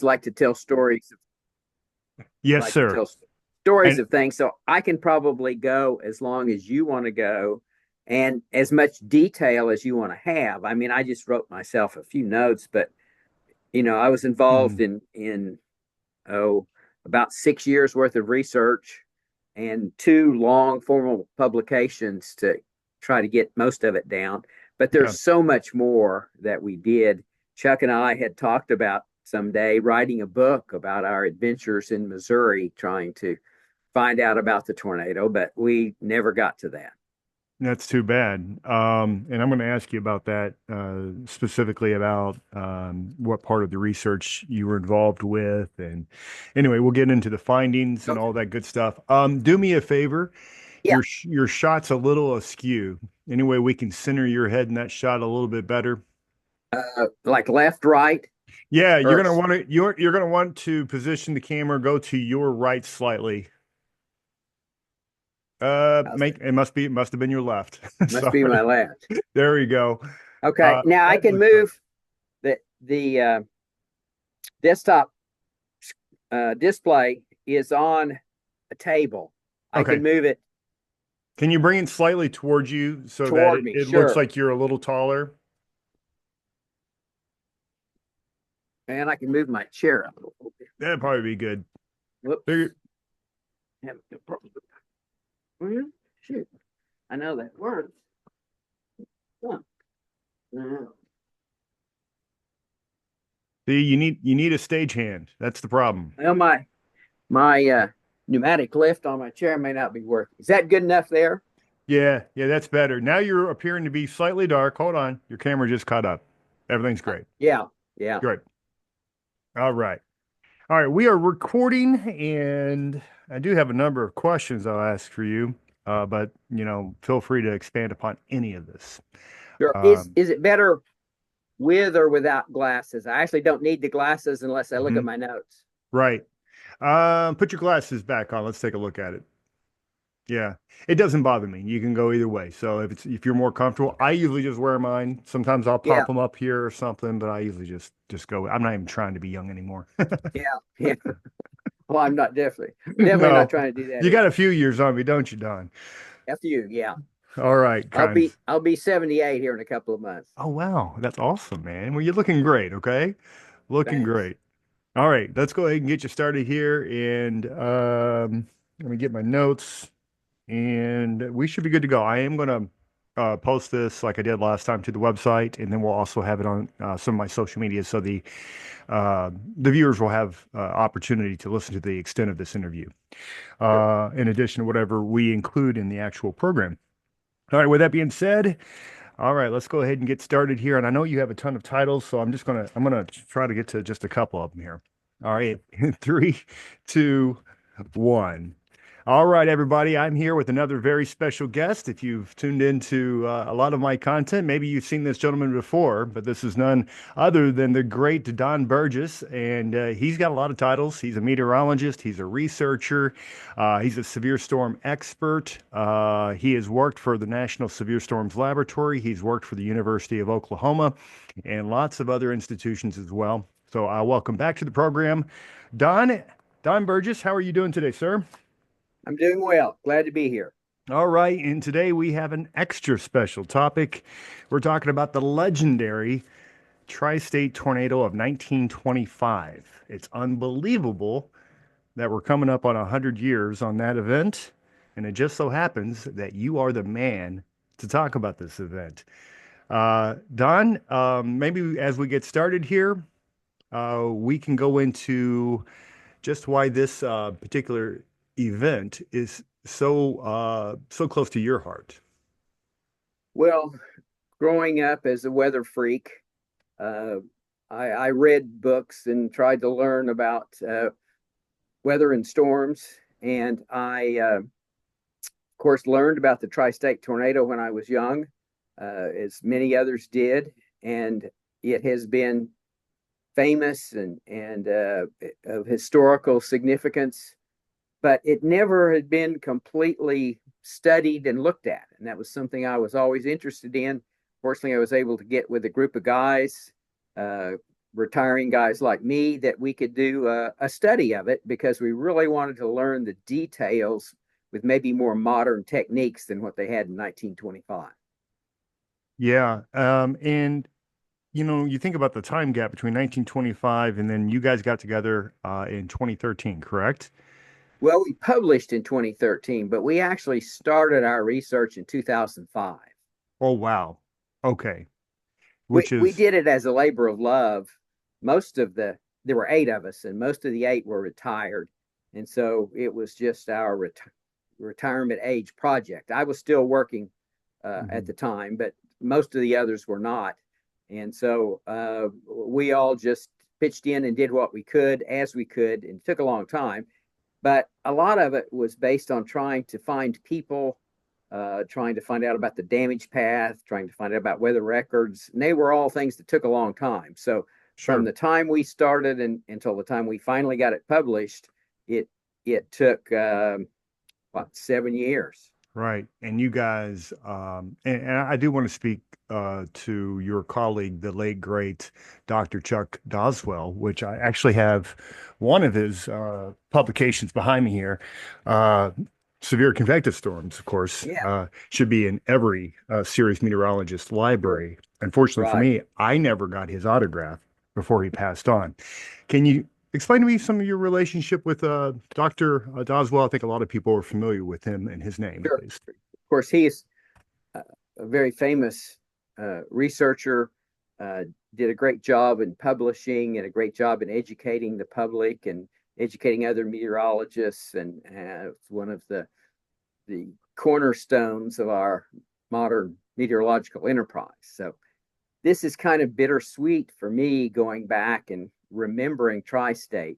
like to tell stories. Yes, Like to sir. tell stories And of things, so I can probably go as long as you want to go, and as much detail as you want to have. I mean, I just wrote myself a few notes, but I was involved mm, in oh about 6 years worth of research and two long formal publications to try to get most of it down. But yeah. there's so much more that we did. Chuck and I had talked about someday writing a book about our adventures in Missouri, trying to find out about the tornado, but we never got to that. That's too bad. And I'm going to ask you about that, specifically about what part of the research you were involved with. And anyway, we'll get into the findings and Okay. all that good stuff. Do me a favor. Yeah. Your shot's a little askew. Anyway, we can center your head in that shot a little bit better. Like left, right, Yeah, or you're gonna want to position the camera, go to your right slightly. how's that? Make it must have been your left. Must be my Sorry. left. There we go. Okay. Now I That can looks better. move the desktop display is on a table. I can Okay. move it Can you bring it slightly towards you so that toward me. it looks Sure. like you're a little taller? And I can move my chair up a little bit. That'd probably be good. Whoops. There, Well, shoot. I know that works. Huh. No. see, you need a stagehand. That's the problem. Well, my pneumatic lift on my chair may not be working. Is that good enough there? Yeah, yeah, that's better. Now you're appearing to be slightly dark. Hold on. Your camera just caught up. Everything's great. Yeah. Yeah. Great. All right. All right, we are recording, and I do have a number of questions I'll ask for you, but feel free to expand upon any of this. Sure. Um, Is it better with or without glasses? I actually don't need the glasses unless I look at mhm, my notes. right. Put your glasses back on. Let's take a look at it. Yeah, it doesn't bother me. You can go either way. So if you're more comfortable, I usually just wear mine. Sometimes I'll pop Yeah. them up here or something, but I usually just go. I'm not even trying to be young anymore. Yeah. Yeah. Well, I'm not definitely not No, trying to do that you got a either. few years on me, don't you, Don? After you, yeah. All right, kind. I'll be 78 here in a couple of months. Oh, wow. That's awesome, man. Well, you're looking great, okay? Looking Thanks. great. All right, let's go ahead and get you started here. And let me get my notes, and we should be good to go. I am going to post this like I did last time to the website, and then we'll also have it on some of my social media so the viewers will have opportunity to listen to the extent of this interview, Sure. in addition to whatever we include in the actual program. All right, with that being said, all right, let's go ahead and get started here. And I know you have a ton of titles, so I'm gonna try to get to just a couple of them here. All right, three, two, one. All right, everybody, I'm here with another very special guest. If you've tuned into a lot of my content, maybe you've seen this gentleman before, but this is none other than the great Don Burgess. And he's got a lot of titles. He's a meteorologist, he's a researcher, he's a severe storm expert. He has worked for the National Severe Storms Laboratory, he's worked for the University of Oklahoma, and lots of other institutions as well. So, welcome back to the program. Don, Don Burgess, how are you doing today, sir? I'm doing well. Glad to be here. All right, and today we have an extra special topic. We're talking about the legendary tri-state tornado of 1925. It's unbelievable that we're coming up on 100 years on that event, and it just so happens that you are the man to talk about this event. Don, maybe as we get started here, we can go into just why this particular event is so close to your heart. Well, growing up as a weather freak, uh, I read books and tried to learn about weather and storms. And of course, learned about the tri state tornado when I was young, as many others did. And it has been famous and of historical significance, but it never had been completely studied and looked at. And that was something I was always interested in. Fortunately, I was able to get with a group of guys, uh, retiring guys like me that we could do a study of it because we really wanted to learn the details with maybe more modern techniques than what they had in 1925. Yeah. And you think about the time gap between 1925 and then you guys got together in 2013, correct? Well, we published in 2013, but we actually started our research in 2005. Oh, wow. Okay. we Which we is, did it as a labor of love. There were eight of us, and most of the eight were retired, and so it was just our retirement age project. I was still working at Mhm. the time, but most of the others were not, and so we all just pitched in and did what we could as we could, and it took a long time. But a lot of it was based on trying to find people, trying to find out about the damage path, trying to find out about weather records. And they were all things that took a long time. So from Sure. the time we started until the time we finally got it published, it it took what 7 years. Right. And you guys, and I do want to speak to your colleague, the late great Dr. Chuck Doswell, which I actually have one of his publications behind me here. Uh, Severe convective storms, of course, Yeah, should be in every serious meteorologist sure, library. Unfortunately for right. me, I never got his autograph before he passed on. Can you explain to me some of your relationship with Dr. Doswell? I think a lot of people are familiar with him and his name, at Sure. least. Of course, he's a very famous researcher, uh, did a great job in publishing and a great job in educating the public and educating other meteorologists, and one of the cornerstones of our modern meteorological enterprise. So this is kind of bittersweet for me going back and remembering Tri-State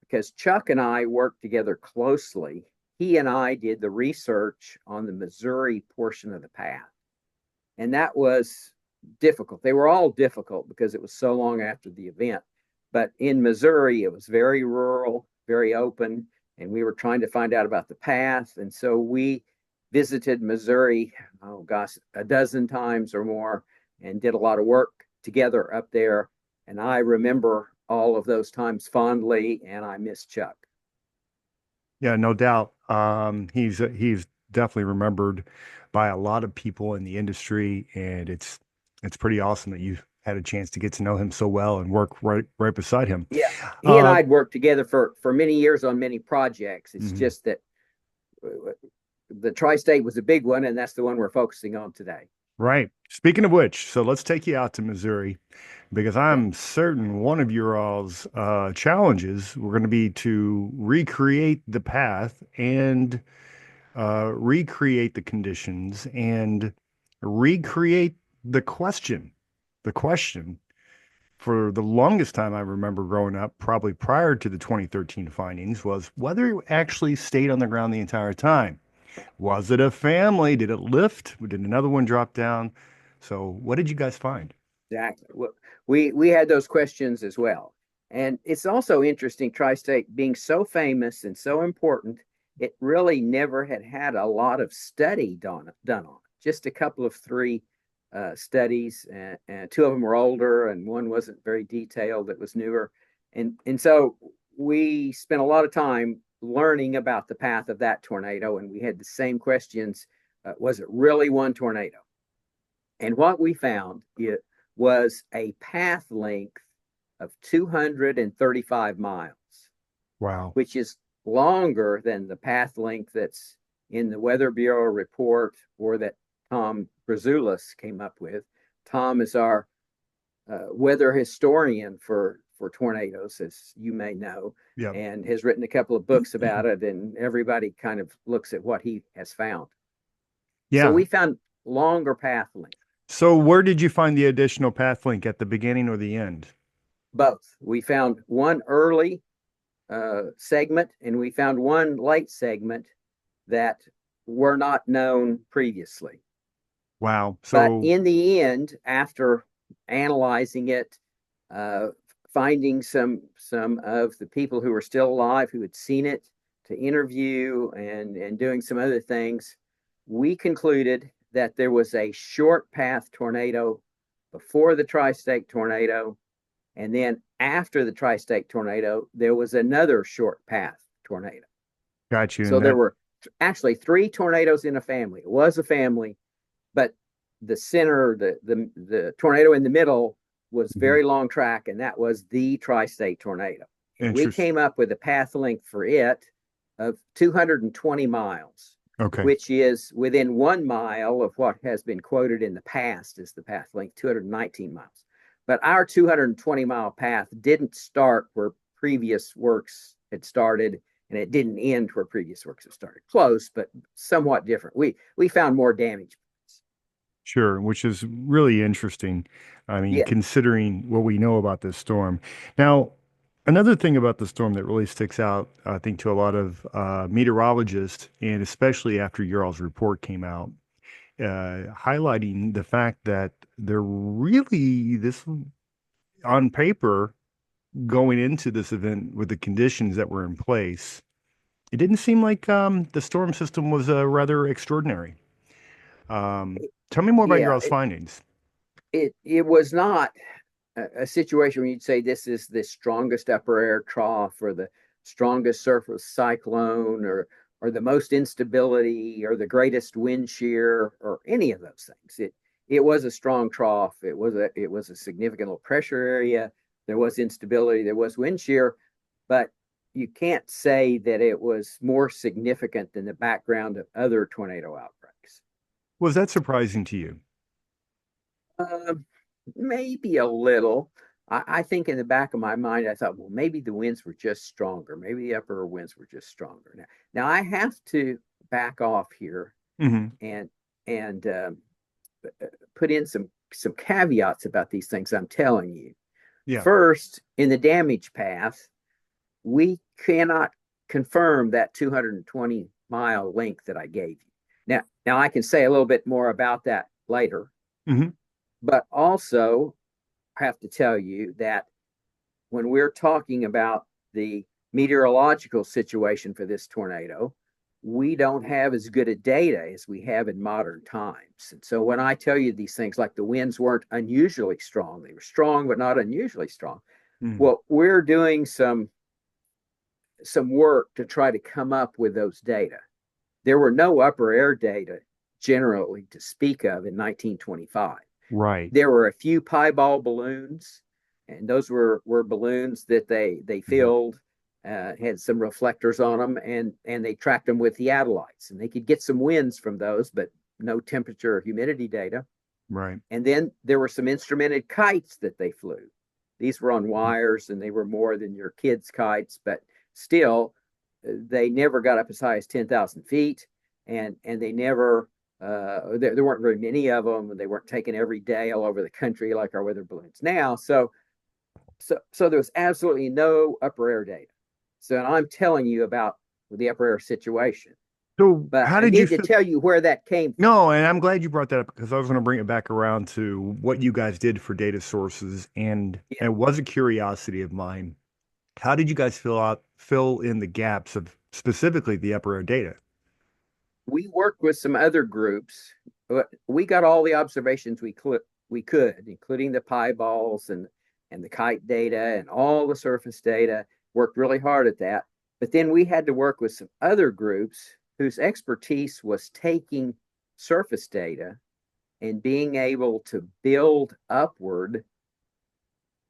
because Chuck and I worked together closely. He and I did the research on the Missouri portion of the path, and that was difficult. They were all difficult because it was so long after the event. But in Missouri, it was very rural, very open, and we were trying to find out about the path. And so we visited Missouri, oh gosh, a dozen times or more, and did a lot of work together up there. And I remember all of those times fondly, and I miss Chuck. Yeah, no doubt. He's definitely remembered by a lot of people in the industry, and it's pretty awesome that you had a chance to get to know him so well and work right beside him. Yeah, he and Uh, I'd worked together for many years on many projects. It's mhm. just that the tri-state was a big one, and that's the one we're focusing on today. Right. Speaking of which, so let's take you out to Missouri because Okay. I'm certain one of your all's challenges were going to be to recreate the path and recreate the conditions and recreate the question. The question for the longest time I remember growing up, probably prior to the 2013 findings, was whether it actually stayed on the ground the entire time. Was it a family? Did it lift? Did another one drop down? So, what did you guys find? Exactly. We had those questions as well, and it's also interesting. Tri-state being so famous and so important, it really never had a lot of study done on it. Just a couple of three studies, and two of them were older, and one wasn't very detailed. It was newer, and so we spent a lot of time learning about the path of that tornado, and we had the same questions. Was it really one tornado? And what we found it was a path length of 235 miles, Wow. which is longer than the path length that's in the Weather Bureau report or that Tom Brazulis came up with. Tom is our weather historian for tornadoes, as you may know, Yeah. and has written a couple of books about it. And everybody kind of looks at what he has found. So Yeah. we found longer path length. So, where did you find the additional path link at the beginning or the end? Both. We found one early segment and we found one late segment that were not known previously. Wow. But So, in the end, after analyzing it, uh, finding some of the people who were still alive who had seen it to interview and doing some other things, we concluded that there was a short path tornado before the tri-state tornado And then after the tri-state tornado, there was another short path tornado. Got you. So And there that, were actually three tornadoes in a family. It was a family, but the center, the tornado in the middle was Mhm. very long track, and that was the tri-state tornado. And we Interest. came up with a path length for it of 220 miles, Okay. which is within 1 mile of what has been quoted in the past as the path length, 219 miles. But our 220-mile path didn't start where previous works had started, and it didn't end where previous works had started. Close, but somewhat different. We found more damage. Sure, which is really interesting. I mean, Yeah, considering what we know about this storm. Now, another thing about the storm that really sticks out, I think, to a lot of meteorologists, and especially after Ural's report came out, highlighting the fact that they're really this on paper going into this event with the conditions that were in place. It didn't seem like the storm system was rather extraordinary. Tell me more about yeah. Ural's findings. It was not a situation where you'd say this is the strongest upper air trough or the strongest surface cyclone or the most instability or the greatest wind shear or any of those things. It was a strong trough. It was a significant low pressure area. There was instability. There was wind shear, but you can't say that it was more significant than the background of other tornado outbreaks. Was that surprising to you? Um, Maybe a little. I think in the back of my mind, I thought, well, maybe the winds were just stronger. Maybe the upper winds were just stronger. Now I have to back off here Hmm. and and put in some caveats about these things I'm telling you. Yeah. First, in the damage path, we cannot confirm that 220-mile length that I gave you. Now I can say a little bit more about that later, Hmm. but also have to tell you that when we're talking about the meteorological situation for this tornado, we don't have as good a data as we have in modern times. And so when I tell you these things like the winds weren't unusually strong, they were strong, but not unusually strong. Mm. Well, we're doing some work to try to come up with those data. There were no upper air data generally to speak of in 1925. Right. There were a few piebald balloons, and those were balloons that they Mhm. filled, had some reflectors on them, and they tracked them with theodolites, and they could get some winds from those, but no temperature or humidity data. Right. And then there were some instrumented kites that they flew. These were on Mhm. wires, and they were more than your kids' kites, but still, they never got up as high as 10,000 feet, and they never there weren't very many of them. They weren't taken every day all over the country like our weather balloons now. So there was absolutely no upper air data. So I'm telling you about the upper air situation, So, but how I did you need to feel? tell you where that came from. No, and I'm glad you brought that up because I was going to bring it back around to what you guys did for data sources, and Yeah, it was a curiosity of mine. How did you guys fill in the gaps of specifically the upper air data? we worked with some other groups. But we got all the observations we could, including the pieballs and the kite data and all the surface data. Worked really hard at that. But then we had to work with some other groups whose expertise was taking surface data and being able to build upward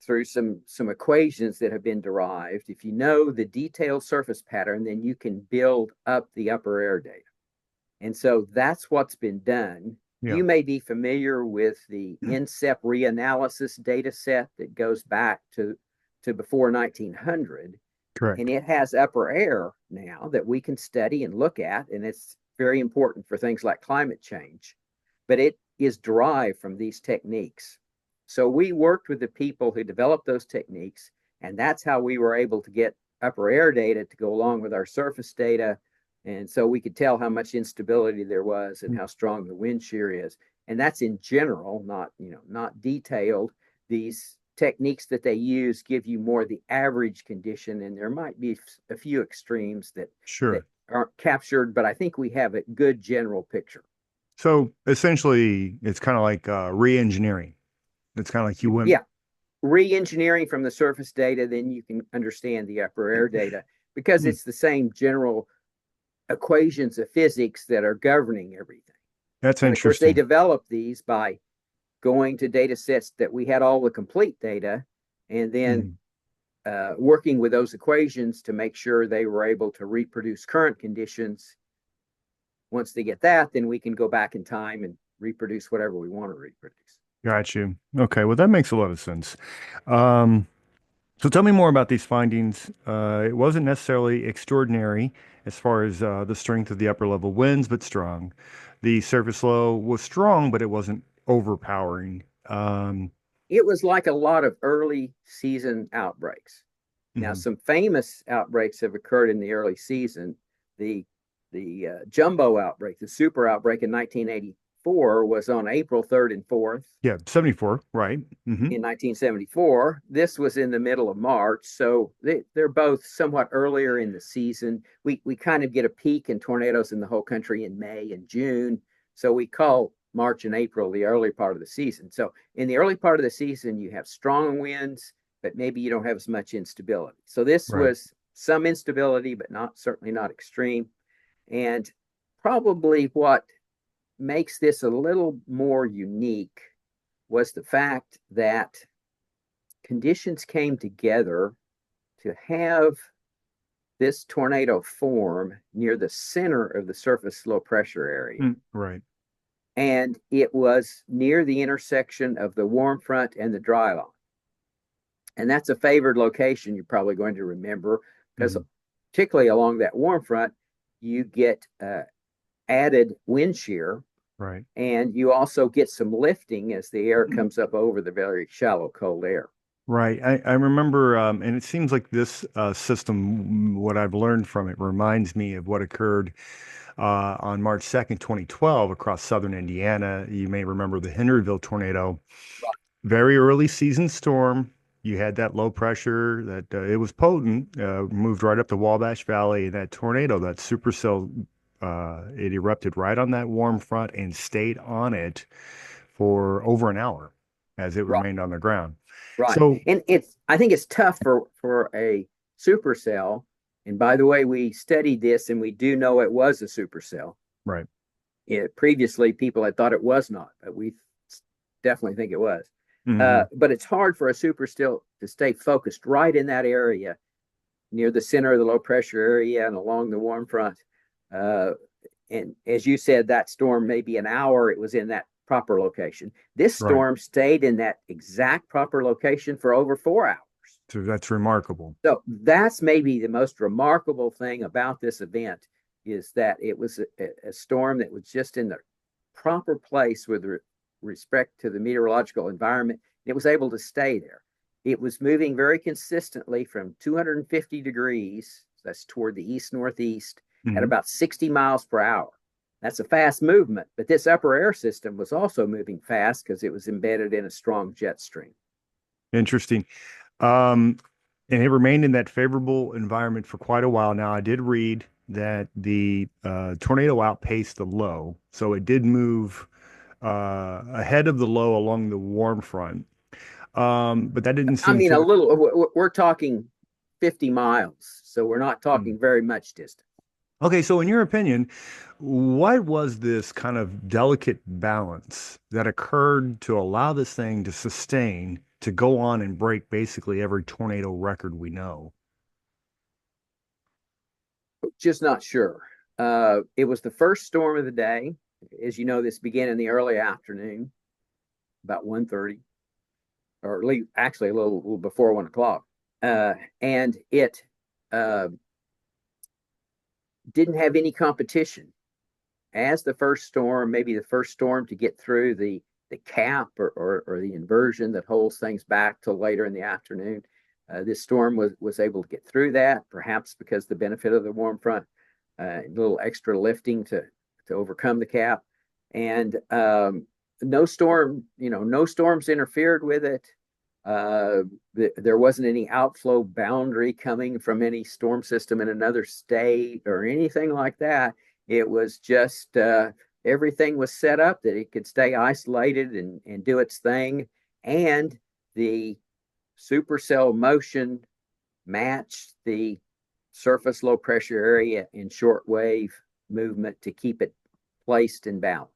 through some equations that have been derived. If you know the detailed surface pattern, then you can build up the upper air data. And so that's what's been done. Yeah, You may be familiar with the NSEP reanalysis data set that goes back to before 1900. And correct. it has upper air now that we can study and look at. And it's very important for things like climate change. But it is derived from these techniques. So we worked with the people who developed those techniques. And that's how we were able to get upper air data to go along with our surface data, and so we could tell how much instability there was and how strong the wind shear is. And that's in general, not detailed. These techniques that they use give you more the average condition, and there might be a few extremes that Sure. aren't captured, but I think we have a good general picture. So essentially, it's kind of like re-engineering. It's kind of like you went Yeah, re-engineering from the surface data, then you can understand the upper air data because Hmm, it's the same general equations of physics that are governing everything. that's And of course, they interesting. developed these by going to data sets that we had all the complete data and then Hmm. working with those equations to make sure they were able to reproduce current conditions. Once they get that, then we can go back in time and reproduce whatever we want to reproduce. Got you. Okay, well, that makes a lot of sense. Um, so tell me more about these findings. It wasn't necessarily extraordinary as far as the strength of the upper level winds, but strong. The surface low was strong, but it wasn't overpowering. It was like a lot of early season outbreaks. Now, Mhm. some famous outbreaks have occurred in the early season. The jumbo outbreak, the super outbreak in 1984, was on April 3rd and 4th. Yeah, 74, right? In 1974. This was in the middle of March, so they're both somewhat earlier in the season. We kind of get a peak in tornadoes in the whole country in May and June, so we call March and April the early part of the season. So in the early part of the season, you have strong winds, but maybe you don't have as much instability. So this Right. was some instability, but not certainly not extreme. And probably what makes this a little more unique was the fact that conditions came together to have this tornado form near the center of the surface low pressure area. Right. And it was near the intersection of the warm front and the dry line. And that's a favored location you're probably going to remember because, Mhm. particularly along that warm front, you get added wind shear Right. and you also get some lifting as the air comes up over the very shallow cold air. Right. I remember, and it seems like this system, what I've learned from it, reminds me of what occurred on March 2nd, 2012, across southern Indiana. You may remember the Henryville tornado. Very early season storm. You had that low pressure that it was potent, moved right up the Wabash Valley. And that tornado, that supercell, it erupted right on that warm front and stayed on it for over an hour as it Right. remained on the ground. Right. So, And I think it's tough for a supercell. And by the way, we studied this and we do know it was a supercell. right. Previously, people had thought it was not, but we definitely think it was. Hmm. But it's hard for a supercell to stay focused right in that area near the center of the low pressure area and along the warm front. Uh, and as you said, that storm, maybe an hour, it was in that proper location. This Right. storm stayed in that exact proper location for over 4 hours. So that's remarkable. So that's maybe the most remarkable thing about this event is that it was a storm that was just in the proper place with respect to the meteorological environment. It was able to stay there. It was moving very consistently from 250 degrees, that's toward the east northeast, at Hmm. about 60 miles per hour. That's a fast movement, but this upper air system was also moving fast because it was embedded in a strong jet stream. Interesting. Um, and it remained in that favorable environment for quite a while. Now, I did read that the tornado outpaced the low, so it did move ahead of the low along the warm front. But that didn't I seem mean, a to. little, we're talking 50 miles, so we're not Hmm. talking very much distance. Okay, so in your opinion, what was this kind of delicate balance that occurred to allow this thing to sustain, to go on and break basically every tornado record we know? Just not sure. It was the first storm of the day. As you know, this began in the early afternoon, about 1:30, or actually a little before 1 o'clock. And it uh, didn't have any competition. As the first storm, maybe the first storm to get through the cap or the inversion that holds things back till later in the afternoon. This storm was able to get through that, perhaps because the benefit of the warm front, a little extra lifting to overcome the cap, and no storm, no storms interfered with it. Uh, there wasn't any outflow boundary coming from any storm system in another state or anything like that. It was just everything was set up that it could stay isolated and do its thing. And the supercell motion matched the surface low pressure area in shortwave movement to keep it placed and balanced.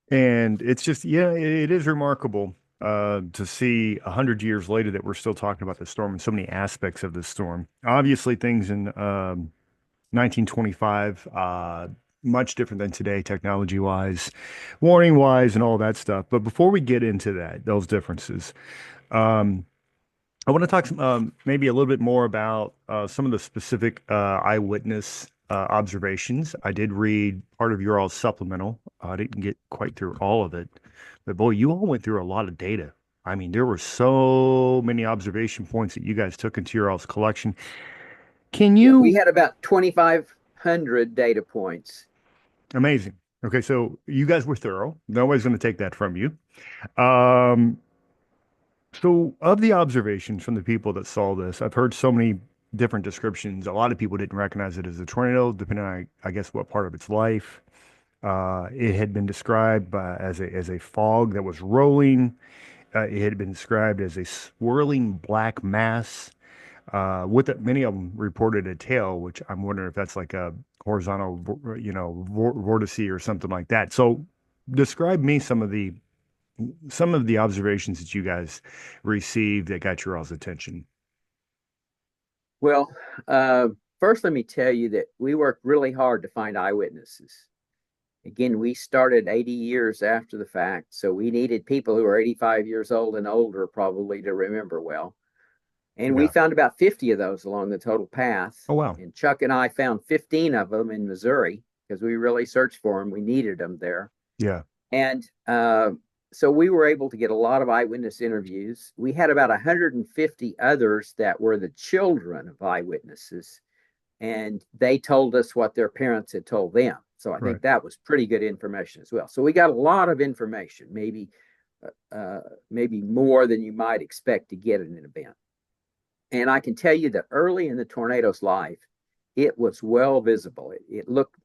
And it's just, yeah, it is remarkable to see 100 years later that we're still talking about the storm and so many aspects of the storm. Obviously, things in 1925, much different than today, technology wise, warning wise, and all that stuff. But before we get into that, those differences, um, I want to talk maybe a little bit more about some of the specific eyewitness observations. I did read part of your all supplemental. I didn't get quite through all of it, but boy, you all went through a lot of data. I mean, there were so many observation points that you guys took into your all's collection. Can Yeah, we you? had about 2,500 data points. Amazing. Okay, so you guys were thorough. Nobody's going to take that from you. Um, So, of the observations from the people that saw this, I've heard so many different descriptions. A lot of people didn't recognize it as a tornado, depending on, I guess, what part of its life. It had been described as a fog that was rolling. It had been described as a swirling black mass. Many of them reported a tail, which I'm wondering if that's like a horizontal, vortice or something like that. So, describe me some of the observations that you guys received that got your all's attention. Well, uh, first, let me tell you that we worked really hard to find eyewitnesses. Again, we started 80 years after the fact, so we needed people who are 85 years old and older probably to remember well. And we Yeah. found about 50 of those along the total path. Oh, wow. And Chuck and I found 15 of them in Missouri because we really searched for them. We needed them there. Yeah. And so we were able to get a lot of eyewitness interviews. We had about 150 others that were the children of eyewitnesses, and they told us what their parents had told them. So I Right. think that was pretty good information as well. So we got a lot of information, maybe more than you might expect to get in an event. And I can tell you that early in the tornado's life, it was well visible. It looked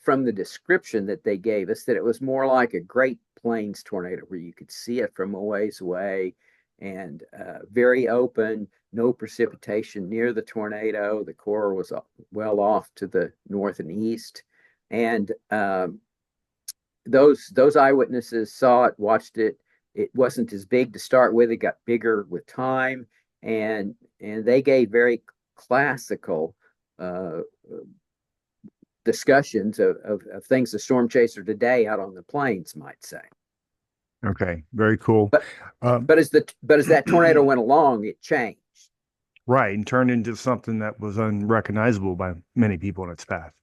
from the description that they gave us that it was more like a Great Plains tornado where you could see it from a ways away and very open, no precipitation near the tornado. The core was well off to the north and east. And those eyewitnesses saw it, watched it. It wasn't as big to start with. It got bigger with time, and they gave very classical uh, discussions of things the storm chaser today out on the plains might say. Okay. Very cool. But Um, but as that tornado went along, it changed. right. And turned into something that was unrecognizable by many people in its path.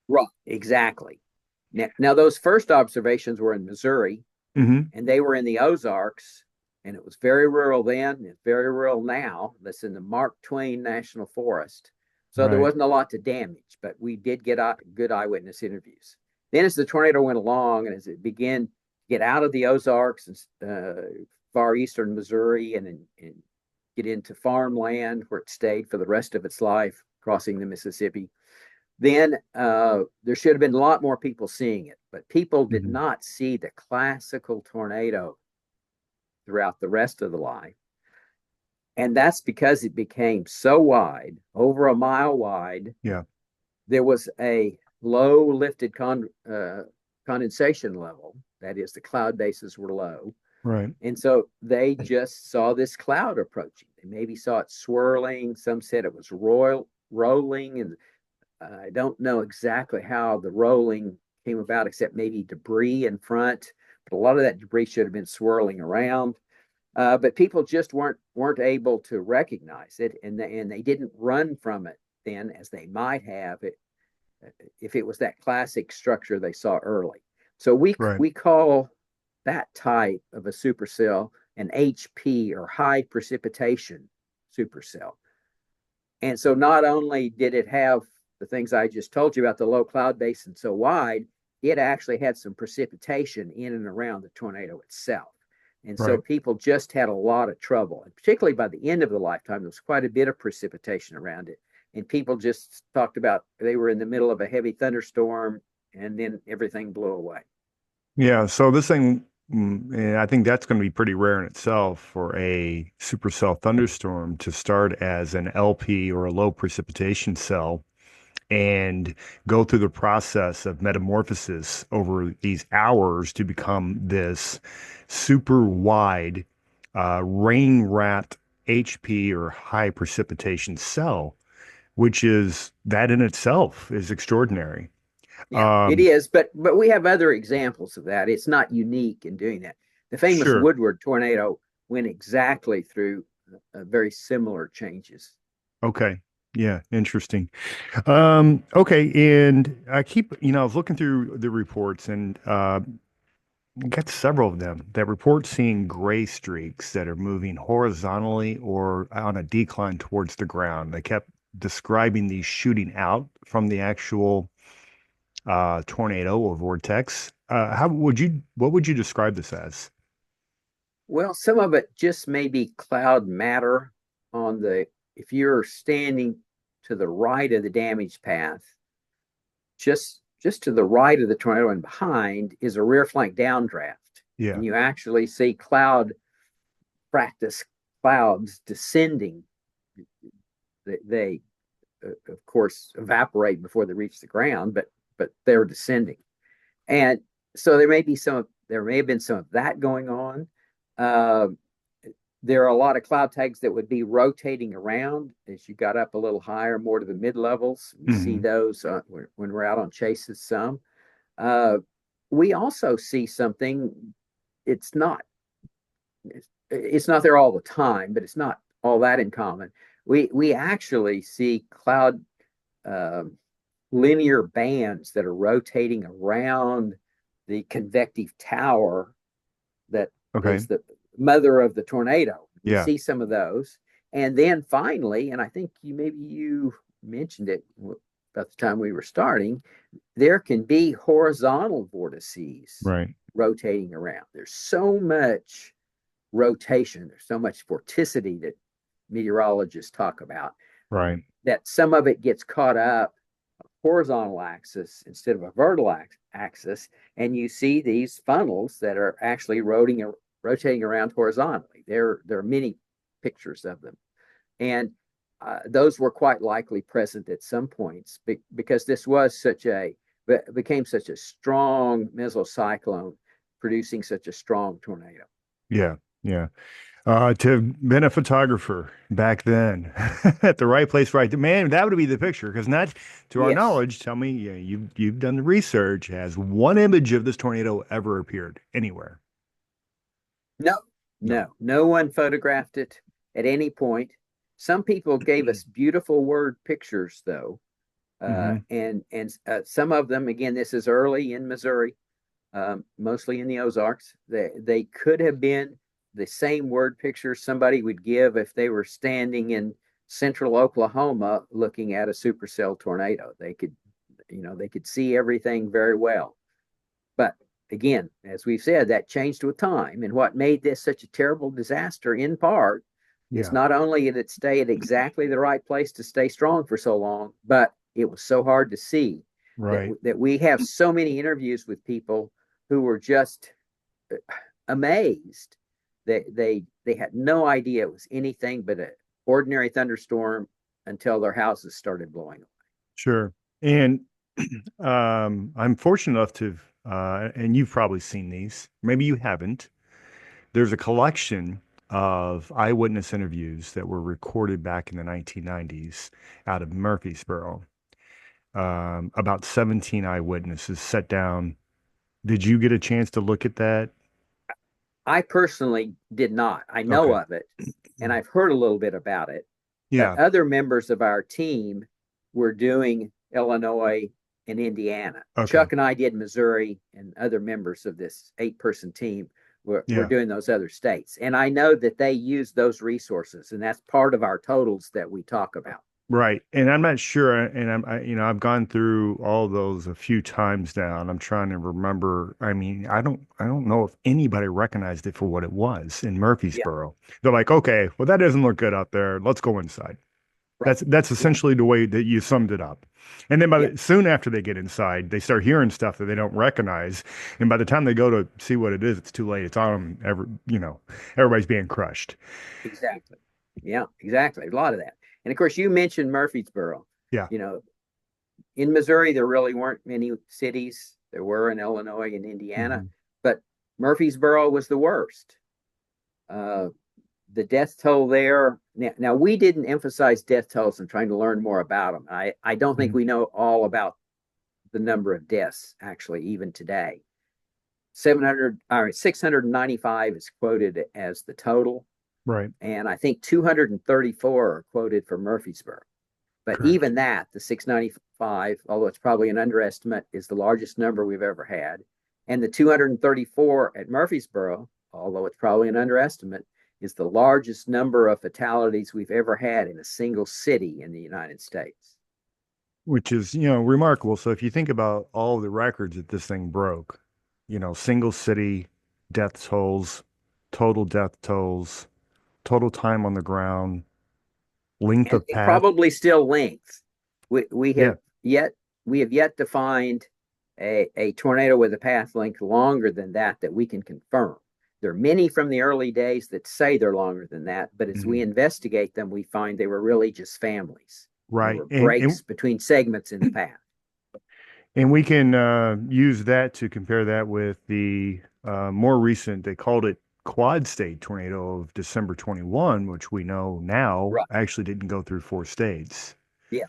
Right, exactly. Now those first observations were in Missouri, Hmm. and they were in the Ozarks, and it was very rural then, and it's very rural now. That's in the Mark Twain National Forest. So there Right. wasn't a lot to damage, but we did get good eyewitness interviews. Then, as the tornado went along and as it began to get out of the Ozarks and far eastern Missouri and get into farmland where it stayed for the rest of its life, crossing the Mississippi, then there should have been a lot more people seeing it, but people did Hmm. not see the classical tornado throughout the rest of the life. And that's because it became so wide, over a mile wide. Yeah. There was a low lifted condensation level. That is, the cloud bases were low. Right. And so they just saw this cloud approaching. They maybe saw it swirling. Some said it was rolling. And I don't know exactly how the rolling came about, except maybe debris in front. But a lot of that debris should have been swirling around. But people just weren't able to recognize it, and they didn't run from it then as they might have it if it was that classic structure they saw early. So we Right. we call that type of a supercell an HP or high precipitation supercell. And so not only did it have the things I just told you about the low cloud basin so wide, it actually had some precipitation in and around the tornado itself. And so Right. people just had a lot of trouble. And particularly by the end of the lifetime, there was quite a bit of precipitation around it. And people just talked about they were in the middle of a heavy thunderstorm and then everything blew away. Yeah. So this thing And I think that's going to be pretty rare in itself for a supercell thunderstorm to start as an LP or a low precipitation cell and go through the process of metamorphosis over these hours to become this super wide rain wrapped HP or high precipitation cell, which is that in itself is extraordinary. Yeah, it Um, is, but we have other examples of that. It's not unique in doing that. The famous sure. Woodward tornado went exactly through very similar changes. Okay. Yeah, interesting. Okay, and I keep, I was looking through the reports and got several of them that report seeing gray streaks that are moving horizontally or on a decline towards the ground. They kept describing these shooting out from the actual tornado or vortex. What would you describe this as? Well, some of it just may be cloud matter on the, if you're standing to the right of the damage path, just to the right of the tornado and behind is a rear flank downdraft. Yeah, And you actually see practice clouds descending. They of course evaporate before they reach the ground, but they're descending. And so there may have been some of that going on. Uh, there are a lot of cloud tags that would be rotating around as you got up a little higher, more to the mid levels. We see hmm, those when we're out on chases. Some uh, we also see something. It's not it's not there all the time, but it's not all that in common. We actually see cloud uh, linear bands that are rotating around the convective tower that okay, is the mother of the tornado. We yeah, see some of those. And then finally, and I think you mentioned it about the time we were starting, there can be horizontal vortices right, rotating around. There's so much rotation, there's so much vorticity that meteorologists talk about right, that some of it gets caught up horizontal axis instead of a vertical axis, and you see these funnels that are actually rotating around horizontally. There are many pictures of them, and those were quite likely present at some points because this was became such a strong mesocyclone, producing such a strong tornado. yeah, yeah. To have been a photographer back then at the right place, right? Man, that would be the picture. Because not to our Yes. knowledge, tell me, yeah, you've done the research. Has one image of this tornado ever appeared anywhere? No, No. no one photographed it at any point. Some people gave us beautiful word pictures, though, Hmm. and some of them, again, this is early in Missouri, mostly in the Ozarks. They could have been the same word picture somebody would give if they were standing in central Oklahoma looking at a supercell tornado. They could see everything very well. But again, as we've said, that changed with time. And what made this such a terrible disaster, in part, is Yeah. not only did it stay at exactly the right place to stay strong for so long, but it was so hard to see Right. that we have so many interviews with people who were just amazed that they had no idea it was anything but an ordinary thunderstorm until their houses started blowing away. Sure. And I'm fortunate enough to, and you've probably seen these. Maybe you haven't. There's a collection of eyewitness interviews that were recorded back in the 1990s out of Murfreesboro. About 17 eyewitnesses set down. Did you get a chance to look at that? I personally did not. I know Okay. of it and I've heard a little bit about it, but Yeah. other members of our team were doing Illinois and Indiana. Okay. Chuck and I did Missouri, and other members of this 8-person team were Yeah. doing those other states. And I know that they use those resources, and that's part of our totals that we talk about. Right. And I'm not sure. And I've gone through all those a few times now, and I'm trying to remember. I mean, I don't know if anybody recognized it for what it was in Yeah. Murfreesboro. They're like, okay, well, that doesn't look good out there. Let's go inside. Right. That's Yeah, essentially the way that you summed it up. And then yeah, soon after they get inside, they start hearing stuff that they don't recognize. And by the time they go to see what it is, it's too late. It's on them. Everybody's being crushed. exactly. Yeah, exactly. A lot of that. And of course, you mentioned Murfreesboro. Yeah. You know, in Missouri, there really weren't many cities. There were in Illinois and Indiana, Mhm. but Murfreesboro was the worst. Uh, the death toll there. Now, we didn't emphasize death tolls and trying to learn more about them. I don't think Mhm. we know all about the number of deaths actually, even today. 700, all right, 695 is quoted as the total, Right. and I think 234 are quoted for Murfreesboro. But Correct. even that, the 695, although it's probably an underestimate, is the largest number we've ever had. And the 234 at Murfreesboro, although it's probably an underestimate, is the largest number of fatalities we've ever had in a single city in the United States. Which is, remarkable. So if you think about all the records that this thing broke, single city death tolls, total death tolls, total time on the ground, length And of path. probably still length. We Yeah. have yet we have yet to find a tornado with a path length longer than that we can confirm. There are many from the early days that say they're longer than that, but as we Mhm. investigate them, we find they were really just families. They Right. were And breaks between segments in the path. and we can use that to compare that with the more recent, they called it quad state tornado of December 21, which we know now Right. actually didn't go through four states. Yeah.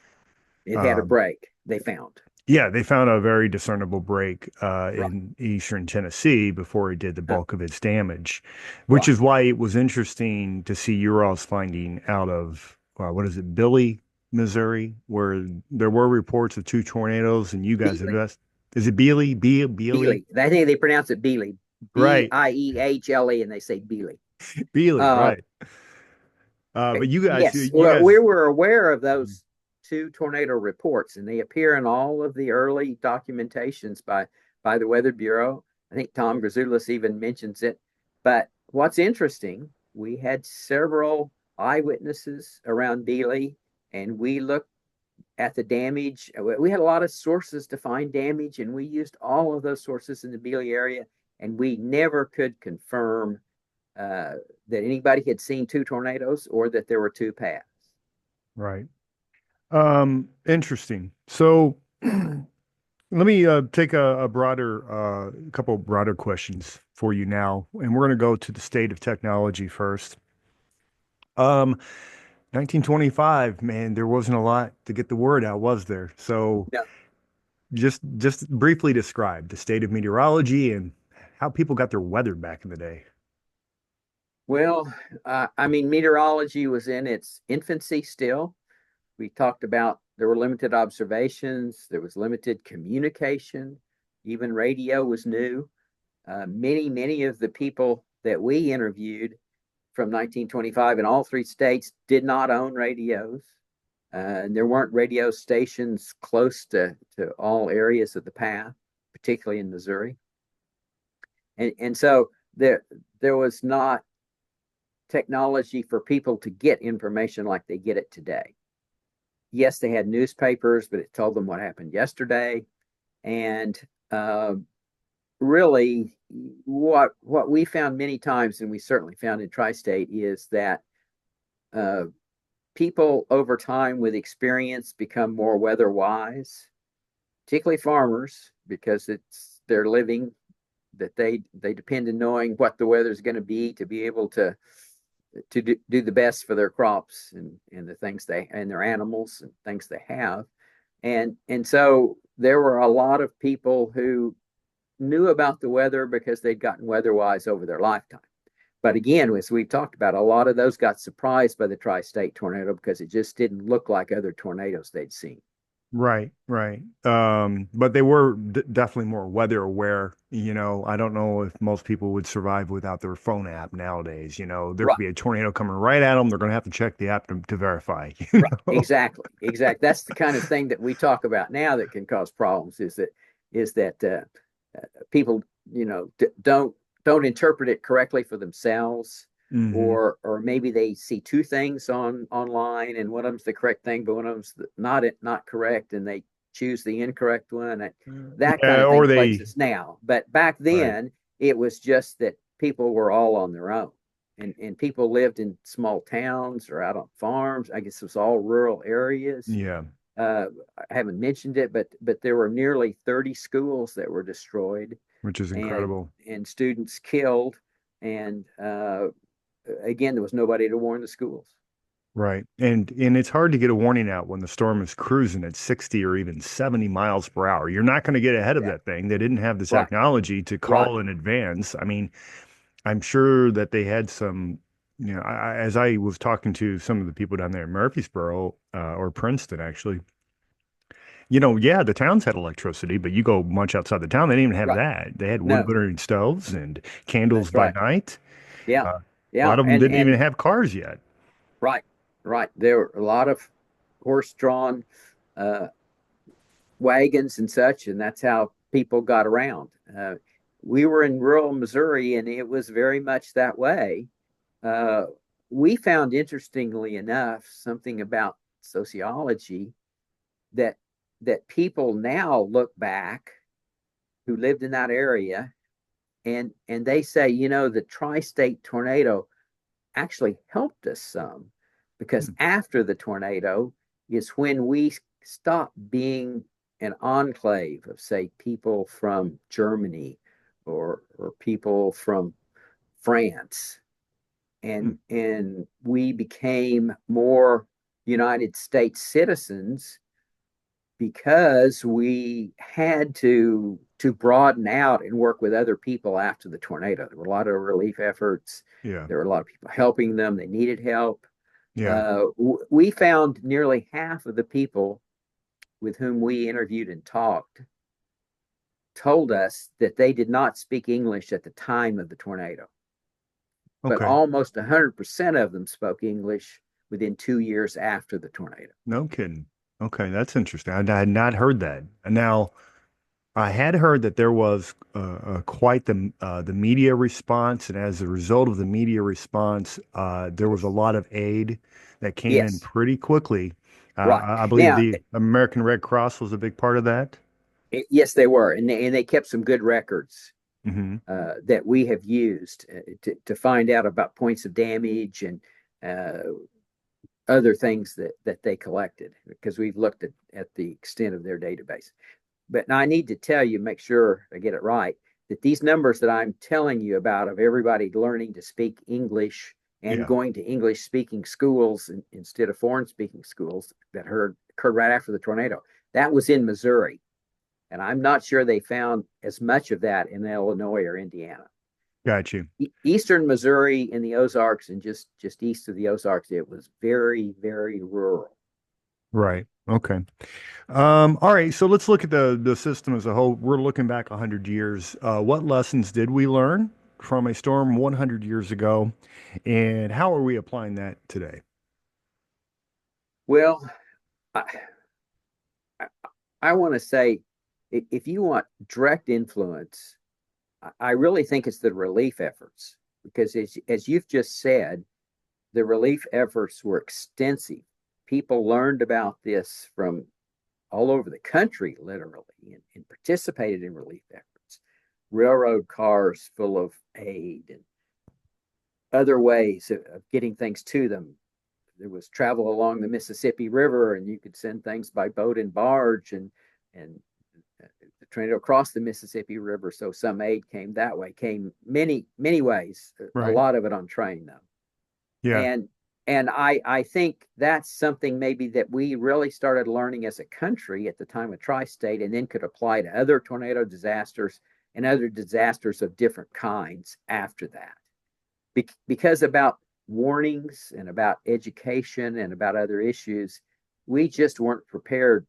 It had a Um, break, they found. Yeah, they found a very discernible break Right. in eastern Tennessee before it did the Uh, bulk of its damage, which right. is why it was interesting to see Ural's finding out of, what is it, Billy, Missouri, where there were reports of two tornadoes, and you guys Beely. invest. Is it Beely? Beely? Beely. I think they pronounce it Beely. Right. Biehle, and they say Beely. Beely, Uh, right. But you guys, Yes, you well, we guys, were aware of those two tornado reports, and they appear in all of the early documentations by the Weather Bureau. I think Tom Grazoulis even mentions it. But what's interesting, we had several eyewitnesses around Beeley, and we looked at the damage. We had a lot of sources to find damage, and we used all of those sources in the Beeley area, and we never could confirm uh, that anybody had seen two tornadoes or that there were two paths. right. Interesting. So let me take a couple broader questions for you now, and we're going to go to the state of technology first. Um, 1925, man, there wasn't a lot to get the word out, was there? So No, just briefly describe the state of meteorology and how people got their weather back in the day. well, I mean, meteorology was in its infancy still. We talked about there were limited observations, there was limited communication, even radio was new. Many of the people that we interviewed from 1925 in all three states did not own radios. And there weren't radio stations close to all areas of the path, particularly in Missouri. And so there was not technology for people to get information like they get it today. Yes, they had newspapers, but it told them what happened yesterday. And uh, really, what we found many times, and we certainly found in tri-state, is that uh, people over time with experience become more weather wise, particularly farmers, because it's their living that they depend on knowing what the weather is going to be able to do the best for their crops and the things they and their animals and things they have. And so there were a lot of people who knew about the weather because they'd gotten weather wise over their lifetime. But again, as we've talked about, a lot of those got surprised by the tri-state tornado because it just didn't look like other tornadoes they'd seen. Right, right. But they were d definitely more weather aware. I don't know if most people would survive without their phone app nowadays. There could Right. be a tornado coming right at them. They're going to have to check the app to verify, Right. Exactly. Exactly. That's the kind of thing that we talk about now that can cause problems. Is that people don't interpret it correctly for themselves. Hmm. or maybe they see two things online, and one of them's the correct thing, but one of them's not correct, and they choose the incorrect one. And that kind Yeah, of thing or they, places now. But back right. then, it was just that people were all on their own, and people lived in small towns or out on farms. I guess it was all rural areas. Yeah, Uh, I haven't mentioned it, but there were nearly 30 schools that were destroyed, which is and incredible. students killed, and again, there was nobody to warn the schools. Right. And it's hard to get a warning out when the storm is cruising at 60 or even 70 miles per hour. You're not going to get ahead of Yeah, that thing. They didn't have the right, technology to right, call in advance. I mean, I'm sure that they had some, as I was talking to some of the people down there in Murfreesboro, or Princeton, actually, yeah, the towns had electricity, but you go much outside the town, they didn't even have right. that. They had wood No, burning stoves and candles that's by right. night. Yeah, Uh, a yeah, lot of them didn't even have cars yet. right, right. There were a lot of horse-drawn uh, wagons and such, and that's how people got around. We were in rural Missouri, and it was very much that way. Uh, we found, interestingly enough, something about sociology that people now look back who lived in that area, and they say, the tri-state tornado actually helped us some, because Hmm. after the tornado is when we stopped being an enclave of, say, people from Germany or people from France, Hmm. and we became more United States citizens, because we had to broaden out and work with other people after the tornado. There were a lot of relief efforts. Yeah. There were a lot of people helping them. They needed help. Yeah. We found nearly half of the people with whom we interviewed and talked told us that they did not speak English at the time of the tornado, but Okay. almost 100% of them spoke English within 2 years after the tornado. No kidding. Okay, that's interesting. I had not heard that. And now, I had heard that there was quite the media response, and as a result of the media response, there was a lot of aid that came in Yes, pretty quickly. right. I believe Now, the American Red Cross was a big part of that. yes, they were, and they kept some good records Hmm. that we have used to find out about points of damage and uh, other things that they collected, because we've looked at the extent of their database. But now I need to tell you, make sure I get it right, that these numbers that I'm telling you about, of everybody learning to speak English and Yeah, going to English speaking schools instead of foreign speaking schools, that occurred right after the tornado, that was in Missouri. And I'm not sure they found as much of that in Illinois or Indiana. got you. Eastern Missouri in the Ozarks, and just east of the Ozarks, it was very, very rural. Right. Okay. All right. So let's look at the system as a whole. We're looking back 100 years. What lessons did we learn from a storm 100 years ago, and how are we applying that today? Well, I, I want to say, if you want direct influence, I really think it's the relief efforts, because as you've just said, the relief efforts were extensive. People learned about this from all over the country, literally, and participated in relief efforts. Railroad cars full of aid and other ways of getting things to them. There was travel along the Mississippi River, and you could send things by boat and barge, and the tornado across the Mississippi River. So some aid came that way, came many ways. A Right. lot of it on train, though. Yeah. And I think that's something maybe that we really started learning as a country at the time of tri-state, and then could apply to other tornado disasters and other disasters of different kinds after that. Because about warnings and about education and about other issues, we just weren't prepared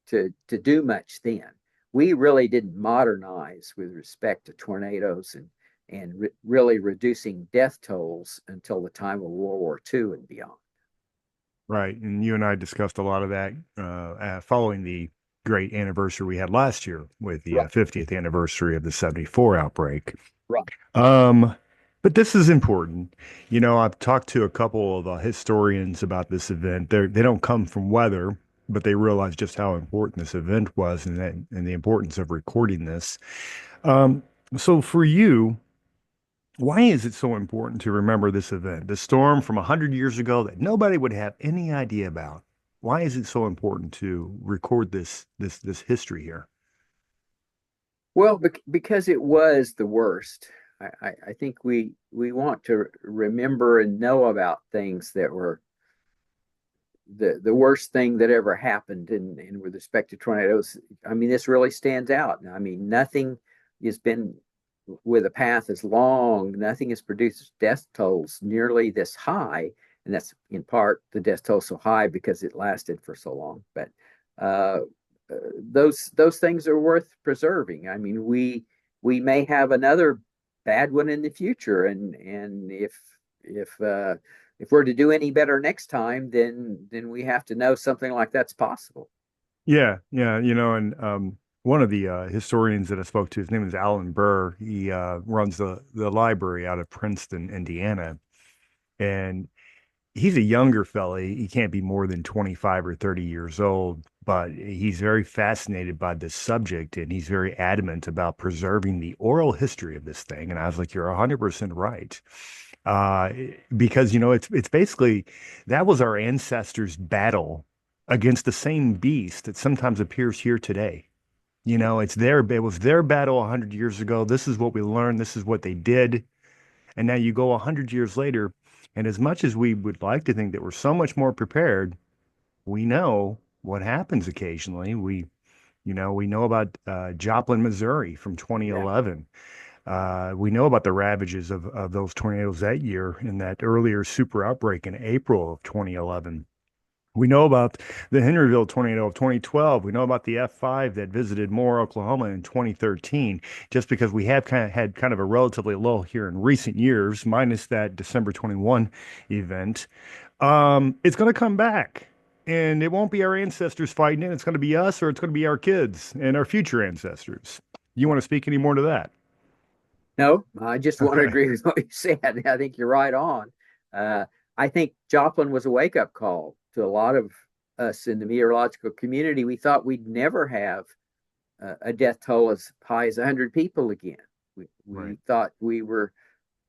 to do much then. We really didn't modernize with respect to tornadoes and really reducing death tolls until the time of World War II and beyond. Right. And you and I discussed a lot of that following the great anniversary we had last year with the Right, 50th anniversary of the 74 outbreak. right. Um, But this is important. You know, I've talked to a couple of historians about this event. They don't come from weather, but they realize just how important this event was and the importance of recording this. Um, so for you, why is it so important to remember this event, the storm from 100 years ago that nobody would have any idea about? Why is it so important to record this history here? Well, because it was the worst. I think we want to remember and know about things that were the worst thing that ever happened in with respect to tornadoes. I mean, this really stands out. I mean, nothing has been with a path as long, nothing has produced death tolls nearly this high. And that's in part the death toll so high because it lasted for so long. But uh, those things are worth preserving. I mean, we may have another bad one in the future, and if we're to do any better next time, then we have to know something like that's possible. Yeah, yeah, and one of the historians that I spoke to, his name is Alan Burr. He runs the library out of Princeton, Indiana, and he's a younger fella. He can't be more than 25 or 30 years old, but he's very fascinated by this subject, and he's very adamant about preserving the oral history of this thing. And I was like, you're 100% right. Uh, because it's basically that was our ancestors' battle against the same beast that sometimes appears here today. It was their battle 100 years ago. This is what we learned. This is what they did. And now you go 100 years later, and as much as we would like to think that we're so much more prepared, we know what happens occasionally. We know about Joplin, Missouri from Yeah. 2011. We know about the ravages of those tornadoes that year in that earlier super outbreak in April of 2011. We know about the Henryville tornado of 2012. We know about the F5 that visited Moore, Oklahoma in 2013, just because we have had kind of a relatively low here in recent years, minus that December 21 event. It's going to come back. And it won't be our ancestors fighting it. It's going to be us, or it's going to be our kids and our future ancestors. You want to speak any more to that? No, I just want to Okay. agree with what you said. I think you're right on. Uh, I think Joplin was a wake up call to a lot of us in the meteorological community. We thought we'd never have a death toll as high as 100 people again. Right. We thought we were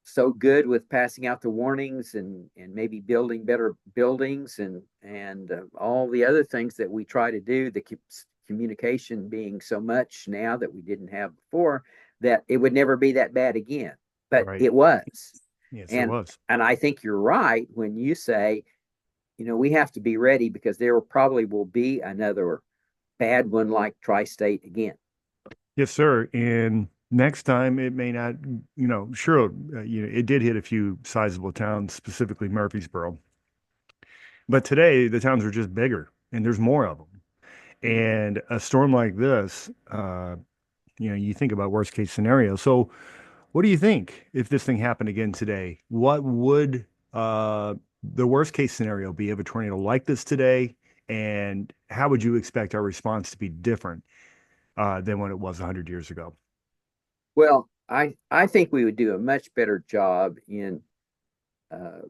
so good with passing out the warnings and maybe building better buildings and all the other things that we try to do that keeps communication being so much now that we didn't have before, that it would never be that bad again, but Right. it was. Yes, it and was. and I think you're right when you say, we have to be ready because there probably will be another bad one like tri-state again. Yes, sir. And next time it may not, sure, it did hit a few sizable towns, specifically Murfreesboro. But today the towns are just bigger and there's more of them. And a storm like this, you think about worst case scenario. So what do you think if this thing happened again today? What would the worst case scenario be of a tornado like this today? And how would you expect our response to be different than when it was 100 years ago? Well, I think we would do a much better job in uh,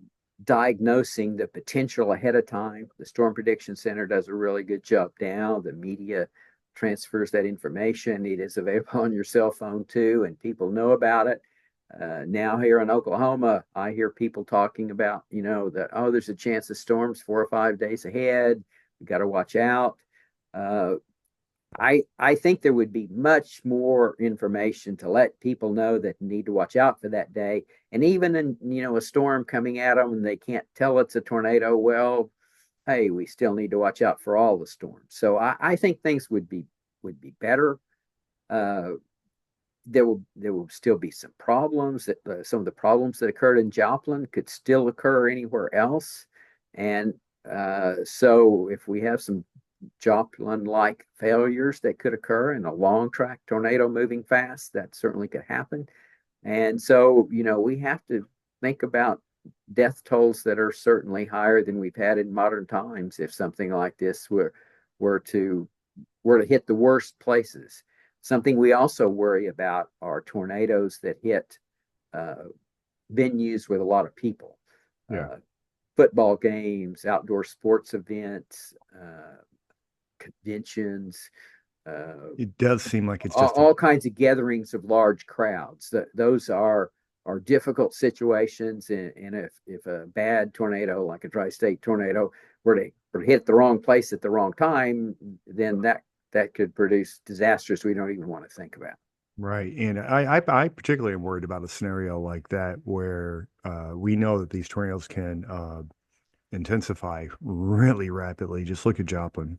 diagnosing the potential ahead of time. The Storm Prediction Center does a really good job now. The media transfers that information. It is available on your cell phone too, and people know about it. Now here in Oklahoma, I hear people talking about, that, oh, there's a chance of storms 4 or 5 days ahead. We got to watch out. Uh, I think there would be much more information to let people know that need to watch out for that day. And even in, a storm coming at them and they can't tell it's a tornado, well, hey, we still need to watch out for all the storms. So I think things would be better. Uh, there will still be some problems that some of the problems that occurred in Joplin could still occur anywhere else. And so if we have some Joplin-like failures that could occur in a long track tornado moving fast, that certainly could happen. And so, we have to think about death tolls that are certainly higher than we've had in modern times if something like this were to were to hit the worst places. Something we also worry about are tornadoes that hit uh, venues with a lot of people, Yeah. uh, football games, outdoor sports events, conventions, uh, It does seem like it's just a all kinds of gatherings of large crowds. Those are difficult situations, and if a bad tornado like a tri-state tornado were to hit the wrong place at the wrong time, then that could produce disasters we don't even want to think about. right. And I particularly am worried about a scenario like that where we know that these tornadoes can intensify really rapidly. Just look at Joplin.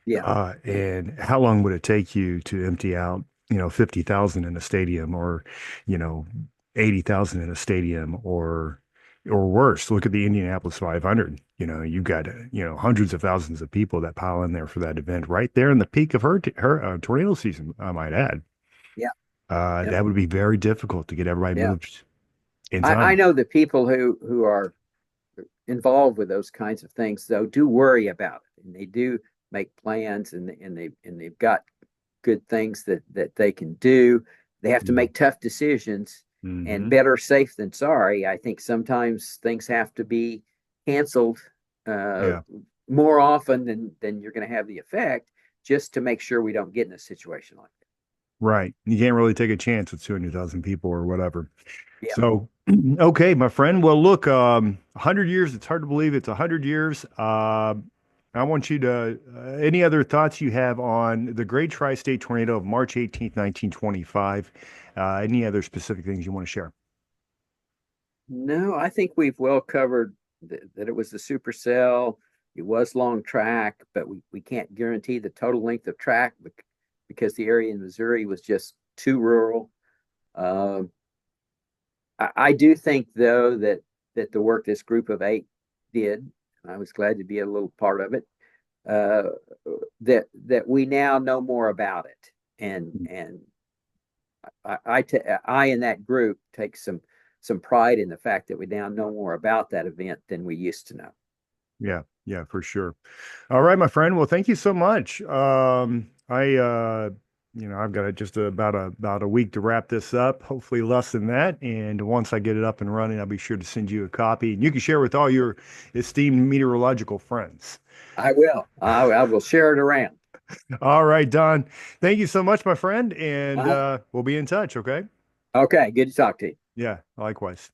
Yeah, And how long would it take you to empty out, 50,000 in a stadium or, you know, 80,000 in a stadium or worse? Look at the Indianapolis 500. You've got, hundreds of thousands of people that pile in there for that event right there in the peak of her tornado season, I might add. yeah, yeah, That would be very difficult to get everybody yeah. moved in I time. know the people who are involved with those kinds of things though do worry about it, and they do make plans, and they've got good things that they can do. They have to make tough decisions, and Mm-hmm. better safe than sorry. I think sometimes things have to be canceled uh, Yeah. more often than you're going to have the effect, just to make sure we don't get in a situation like that. Right. You can't really take a chance with 200,000 people or whatever. Yeah. So, okay, my friend. Well, look, 100 years, it's hard to believe it's 100 years. I want you to, any other thoughts you have on the Great Tri-State Tornado of March 18th, 1925? Any other specific things you want to share? No, I think we've well covered that it was the supercell. It was long track, but we can't guarantee the total length of track because the area in Missouri was just too rural. Um, I do think, though, that the work this group of eight did, I was glad to be a little part of it. Uh, that we now know more about it, and I in that group take some pride in the fact that we now know more about that event than we used to know. Yeah, yeah, for sure. All right, my friend. Well, thank you so much. I've got just about a week to wrap this up, hopefully less than that. And once I get it up and running, I'll be sure to send you a copy, and you can share with all your esteemed meteorological friends. I will. I will share it around. All right, Don. Thank you so much, my friend, and Uh-huh. we'll be in touch. Okay. Okay, good to talk to you. Yeah, likewise.